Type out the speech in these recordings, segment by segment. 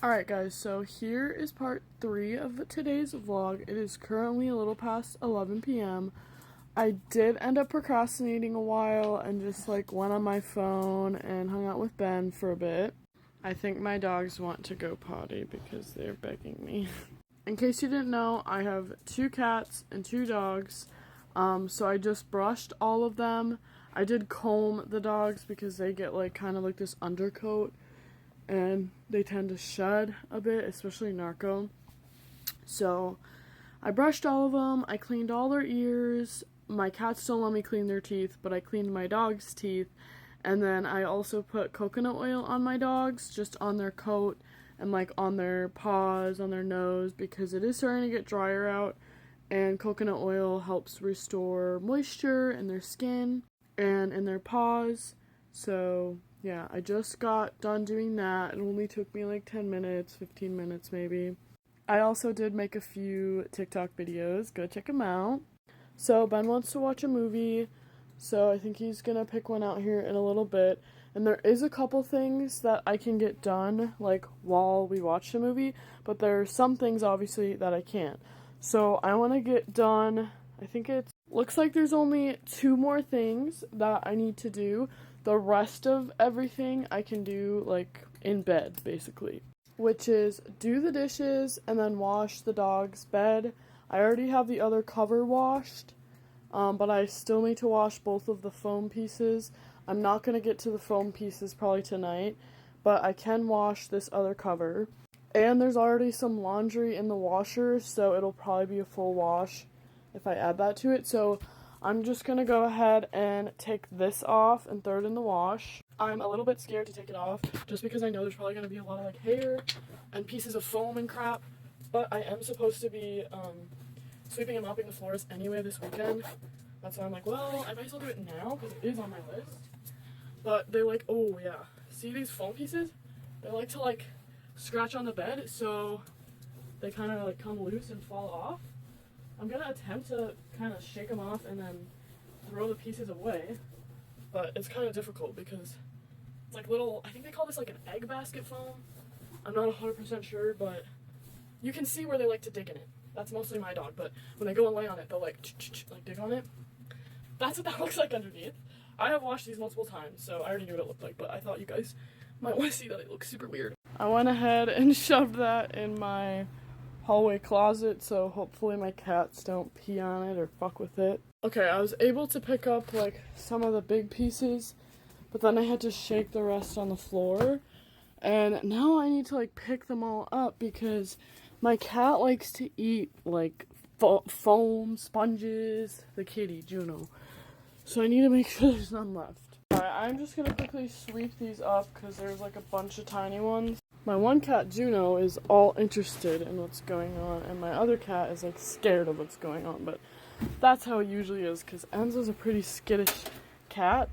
Alright guys, so here is part 3 of today's vlog. It is currently a little past 11 p.m. I did end up procrastinating a while and just went on my phone and hung out with Ben for a bit. I think my dogs want to go potty because they're begging me. In case you didn't know, I have 2 cats and 2 dogs. So I just brushed all of them. I did comb the dogs because they get kind of this undercoat and they tend to shed a bit, especially Narco. So I brushed all of them. I cleaned all their ears. My cats don't let me clean their teeth, but I cleaned my dog's teeth. And then I also put coconut oil on my dogs, just on their coat and on their paws, on their nose, because it is starting to get drier out, and coconut oil helps restore moisture in their skin and in their paws. So yeah, I just got done doing that. It only took me 10 minutes, 15 minutes maybe. I also did make a few TikTok videos. Go check them out. So Ben wants to watch a movie, so I think he's gonna pick one out here in a little bit. And there is a couple things that I can get done while we watch the movie, but there are some things obviously that I can't. So I want to get done, I think looks like there's only 2 more things that I need to do. The rest of everything I can do in bed basically, which is do the dishes and then wash the dog's bed. I already have the other cover washed, but I still need to wash both of the foam pieces. I'm not going to get to the foam pieces probably tonight, but I can wash this other cover. And there's already some laundry in the washer, so it'll probably be a full wash if I add that to it. So I'm just going to go ahead and take this off and throw it in the wash. I'm a little bit scared to take it off, just because I know there's probably going to be a lot of hair and pieces of foam and crap. But I am supposed to be sweeping and mopping the floors anyway this weekend. That's why I'm well, I might as well do it now, because it is on my list. But they oh yeah, see these foam pieces? They to scratch on the bed, so they kind of come loose and fall off. I'm gonna attempt to kind of shake them off and then throw the pieces away, but it's kind of difficult because it's little, I think they call this an egg basket foam. I'm not 100% sure, but you can see where they like to dig in it. That's mostly my dog, but when they go and lay on it, they'll dig on it. That's what that looks like underneath. I have washed these multiple times, so I already knew what it looked like, but I thought you guys might want to see that it looks super weird. I went ahead and shoved that in my hallway closet, so hopefully my cats don't pee on it or fuck with it. Okay, I was able to pick up some of the big pieces, but then I had to shake the rest on the floor, and now I need to pick them all up because my cat likes to eat foam, sponges, the kitty, Juno. So I need to make sure there's none left. Alright, I'm just gonna quickly sweep these up because there's a bunch of tiny ones. My one cat, Juno, is all interested in what's going on, and my other cat is scared of what's going on, but that's how it usually is because Enzo's a pretty skittish cat.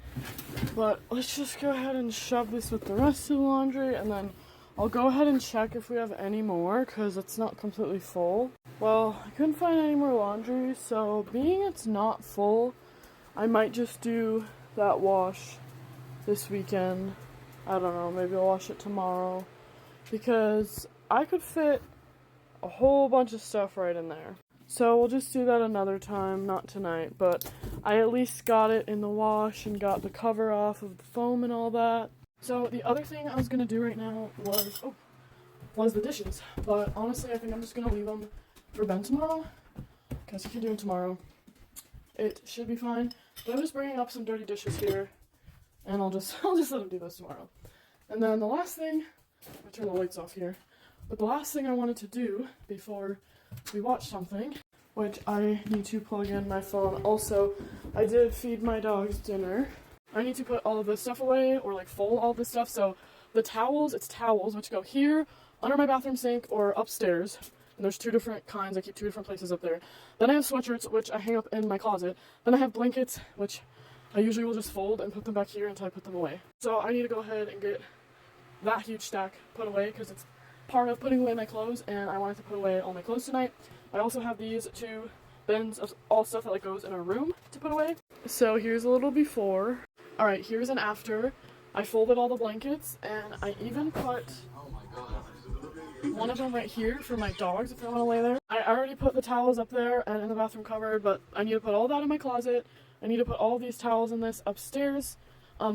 But let's just go ahead and shove this with the rest of the laundry, and then I'll go ahead and check if we have any more because it's not completely full. Well, I couldn't find any more laundry, so being it's not full, I might just do that wash this weekend. I don't know, maybe I'll wash it tomorrow, because I could fit a whole bunch of stuff right in there. So we'll just do that another time, not tonight, but I at least got it in the wash and got the cover off of the foam and all that. So the other thing I was going to do right now was the dishes, but honestly I think I'm just going to leave them for Ben tomorrow, because he can do them tomorrow. It should be fine, but I'm just bringing up some dirty dishes here, and I'll just let him do those tomorrow. And then the last thing, I'm gonna turn the lights off here, but the last thing I wanted to do before we watch something, which I need to plug in my phone. Also, I did feed my dogs dinner. I need to put all of this stuff away, or fold all this stuff. So the towels, it's towels which go here, under my bathroom sink, or upstairs. And there's 2 different kinds. I keep 2 different places up there. Then I have sweatshirts, which I hang up in my closet. Then I have blankets, which I usually will just fold and put them back here until I put them away. So I need to go ahead and get that huge stack put away because it's part of putting away my clothes, and I wanted to put away all my clothes tonight. I also have these 2 bins of all stuff that goes in a room to put away. So here's a little before. Alright, here's an after. I folded all the blankets, and I even put one of them right here for my dogs if they want to lay there. I already put the towels up there and in the bathroom cupboard, but I need to put all that in my closet. I need to put all these towels in this upstairs.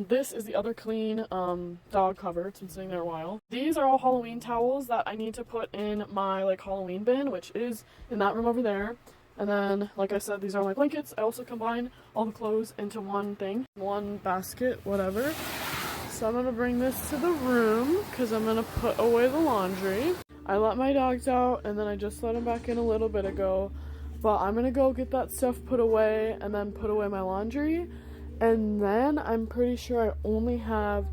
This is the other clean dog cover. It's been sitting there a while. These are all Halloween towels that I need to put in my like Halloween bin, which is in that room over there. And then, like I said, these are my blankets. I also combine all the clothes into one thing, one basket, whatever. So I'm gonna bring this to the room because I'm gonna put away the laundry. I let my dogs out and then I just let them back in a little bit ago. But I'm gonna go get that stuff put away and then put away my laundry. And then I'm pretty sure I only have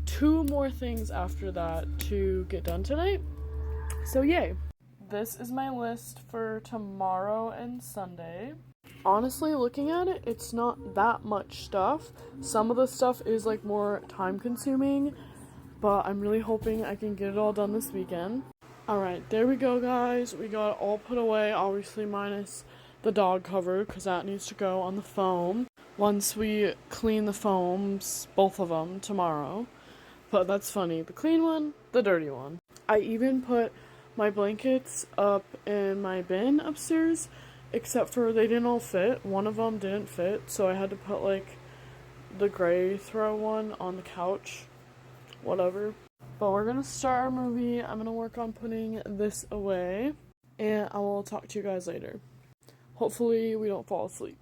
2 more things after that to get done tonight. So yay. This is my list for tomorrow and Sunday. Honestly, looking at it, it's not that much stuff. Some of the stuff is like more time consuming, but I'm really hoping I can get it all done this weekend. Alright, there we go guys. We got it all put away, obviously minus the dog cover because that needs to go on the foam. Once we clean the foams, both of them, tomorrow. But that's funny. The clean one, the dirty one. I even put my blankets up in my bin upstairs, except for they didn't all fit. One of them didn't fit, so I had to put like the gray throw one on the couch. Whatever. But we're gonna start our movie. I'm gonna work on putting this away, and I will talk to you guys later. Hopefully we don't fall asleep.